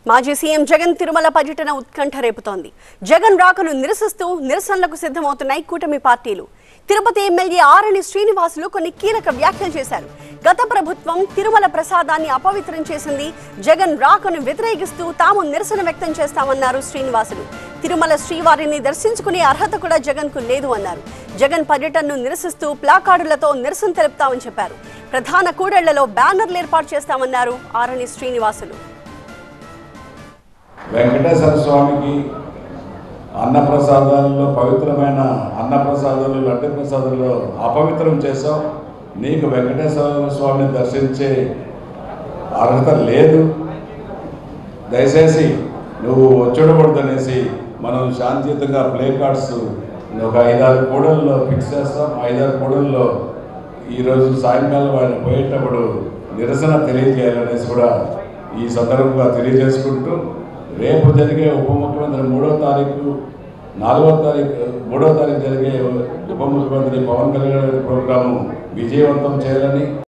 మాజీ సీఎం జగన్ తిరుమల పర్యటన ఉత్కంఠ రేపుతోంది. జగన్ రాకను నిరసిస్తూ నిరసనలకు సిద్ధమవుతున్నాయి కూటమి పార్టీలు. తిరుపతి ఎమ్మెల్యే ఆరణి శ్రీనివాసులు కొన్ని కీలక వ్యాఖ్యలు చేశారు. గత ప్రభుత్వం తిరుమల ప్రసాదాన్ని అపవిత్రం చేసింది. జగన్ రాకను వ్యతిరేకిస్తూ తాము నిరసన వ్యక్తం చేస్తామన్నారు శ్రీనివాసులు. తిరుమల శ్రీవారిని దర్శించుకునే అర్హత కూడా జగన్ కు లేదు అన్నారు. జగన్ పర్యటనను నిరసిస్తూ ప్లాకార్డులతో నిరసన తెలుపుతామని చెప్పారు. ప్రధాన కూడళ్లలో బ్యానర్లు ఏర్పాటు చేస్తామన్నారు ఆరణి శ్రీనివాసులు. వెంకటేశ్వర స్వామికి అన్నప్రసాదాలలో పవిత్రమైన అన్నప్రసాదాలు లడ్డు ప్రసాదాలు అపవిత్రం చేసావు. నీకు వెంకటేశ్వర స్వామిని దర్శించే అర్హత లేదు. దయచేసి నువ్వు వచ్చుడకూడదనేసి మనం శాంతియుతంగా ప్లే కార్డ్స్ ఒక 5-6 కూడల్లో ఫిక్స్ చేస్తాం. 5-6 కూడల్లో ఈరోజు సాయంకాలం ఆయన పోయేటప్పుడు నిరసన తెలియజేయాలనేసి కూడా ఈ సందర్భంగా తెలియజేసుకుంటూ రేపు జరిగే ఉప ముఖ్యమంత్రి 3వ తారీఖు 4వ తారీఖు 3వ తారీఖు జరిగే ఉప ముఖ్యమంత్రి పవన్ కళ్యాణ్ ప్రోగ్రాము విజయవంతం చేయాలని